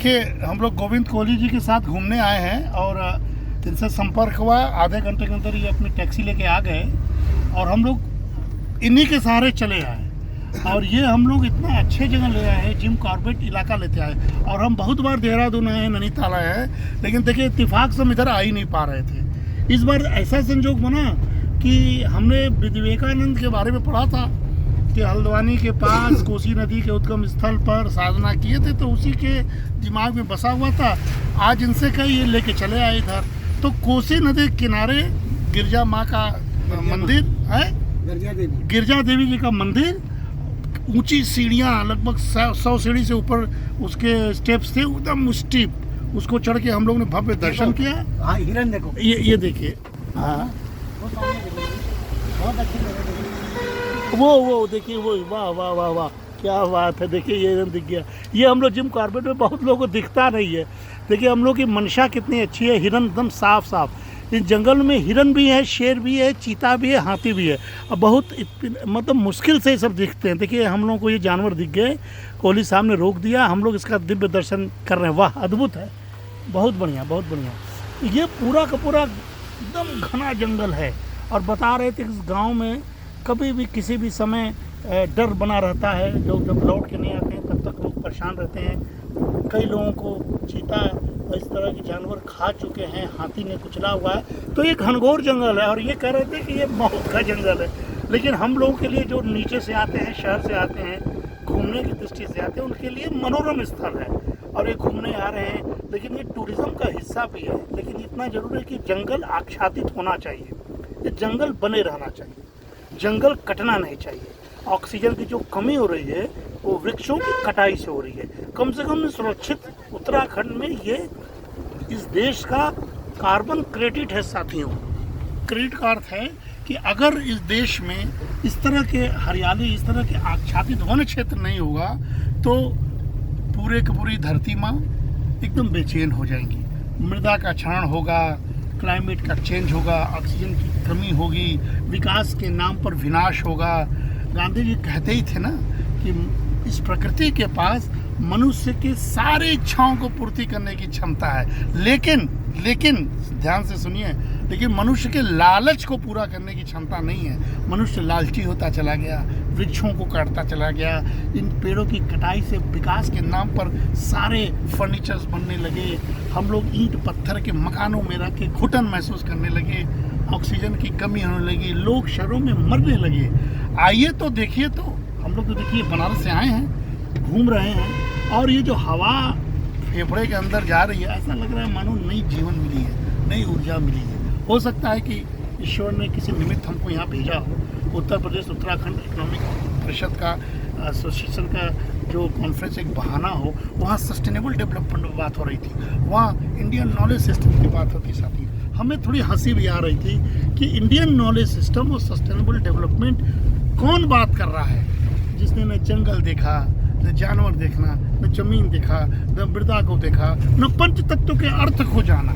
देखिए हम लोग गोविंद कोहली जी के साथ घूमने आए हैं और इनसे संपर्क हुआ। आधे घंटे के अंदर ये अपनी टैक्सी लेके आ गए और हम लोग इन्हीं के सहारे चले आए। और ये हम लोग इतना अच्छे जगह ले आए हैं, जिम कॉर्बेट इलाका लेते आए। और हम बहुत बार देहरादून आए हैं, नैनीताल आए हैं, लेकिन देखिए इत्तेफाक से हम इधर आ ही नहीं पा रहे थे। इस बार ऐसा संजोग बना कि हमने विवेकानंद के बारे में पढ़ा था कि हल्द्वानी के पास कोसी नदी के उद्गम स्थल पर साधना किए थे, तो उसी के दिमाग में बसा हुआ था। आज इनसे कहीं ये लेके चले आए इधर। तो कोसी नदी के किनारे गिरजा माँ का मंदिर है, गिरजा देवी जी का मंदिर, ऊंची सीढ़ियाँ, लगभग 100 सीढ़ी से ऊपर उसके स्टेप्स थे, एकदम स्टीप। उसको चढ़ के हम लोग ने भव्य दर्शन किया। हाँ, हिरन देखो, ये देखिए। हाँ बहुत अच्छी जगह। वो देखिए, वो वाह वाह वाह वाह, क्या बात है। देखिए ये दिख गया। ये हम लोग जिम कॉर्बेट में बहुत लोगों को दिखता नहीं है। देखिए हम लोग की मंशा कितनी अच्छी है। हिरन एकदम साफ साफ। इस जंगल में हिरन भी है, शेर भी है, चीता भी है, हाथी भी है। अब बहुत मतलब मुश्किल से ये सब दिखते हैं। देखिए हम लोगों को ये जानवर दिख गए, कोहली साहब ने रोक दिया, हम लोग इसका दिव्य दर्शन कर रहे हैं। वाह, अद्भुत है, बहुत बढ़िया बहुत बढ़िया। ये पूरा का पूरा एकदम घना जंगल है। और बता रहे थे इस गाँव में कभी भी किसी भी समय डर बना रहता है। लोग जब लौट के नहीं आते हैं तब तक लोग परेशान रहते हैं। कई लोगों को चीता और इस तरह के जानवर खा चुके हैं, हाथी ने कुचला हुआ है। तो ये घनघोर जंगल है और ये कह रहे थे कि ये मौत का जंगल है। लेकिन हम लोगों के लिए जो नीचे से आते हैं, शहर से आते हैं, घूमने की दृष्टि से आते हैं, उनके लिए मनोरम स्थल है। और ये घूमने आ रहे हैं, लेकिन ये टूरिज़्म का हिस्सा भी है। लेकिन इतना ज़रूर है कि जंगल आच्छादित होना चाहिए, ये जंगल बने रहना चाहिए, जंगल कटना नहीं चाहिए। ऑक्सीजन की जो कमी हो रही है वो वृक्षों की कटाई से हो रही है। कम से कम सुरक्षित उत्तराखंड में ये इस देश का कार्बन क्रेडिट है साथियों। क्रेडिट का अर्थ है कि अगर इस देश में इस तरह के हरियाली, इस तरह के आच्छादित वन क्षेत्र नहीं होगा तो पूरे की पूरी धरती माँ एकदम बेचैन हो जाएंगी। मृदा का क्षरण होगा, क्लाइमेट का चेंज होगा, ऑक्सीजन की कमी होगी, विकास के नाम पर विनाश होगा। गांधी जी कहते ही थे ना कि इस प्रकृति के पास मनुष्य के सारे इच्छाओं को पूर्ति करने की क्षमता है, लेकिन ध्यान से सुनिए, लेकिन मनुष्य के लालच को पूरा करने की क्षमता नहीं है। मनुष्य लालची होता चला गया, वृक्षों को काटता चला गया। इन पेड़ों की कटाई से विकास के नाम पर सारे फर्नीचर्स बनने लगे। हम लोग ईंट पत्थर के मकानों में रह के घुटन महसूस करने लगे, ऑक्सीजन की कमी होने लगी, लोग शहरों में मरने लगे। आइए तो देखिए, तो हम लोग तो देखिए बनारस से आए हैं, घूम रहे हैं, और ये जो हवा फेफड़े के अंदर जा रही है, ऐसा लग रहा है मानो नई जीवन मिली है, नई ऊर्जा मिली है। हो सकता है कि ईश्वर ने किसी निमित्त हमको यहाँ भेजा हो। उत्तर प्रदेश उत्तराखंड इकोनॉमिक परिषद का एसोसिएशन का जो कॉन्फ्रेंस एक बहाना हो, वहाँ सस्टेनेबल डेवलपमेंट की बात हो रही थी, वहाँ इंडियन नॉलेज सिस्टम की बात होती साथी। हमें थोड़ी हंसी भी आ रही थी कि इंडियन नॉलेज सिस्टम और सस्टेनेबल डेवलपमेंट कौन बात कर रहा है, जिसने न जंगल देखा, न जानवर देखना, न जमीन देखा, न मृदा को देखा, न पंच तत्व के अर्थ को जाना।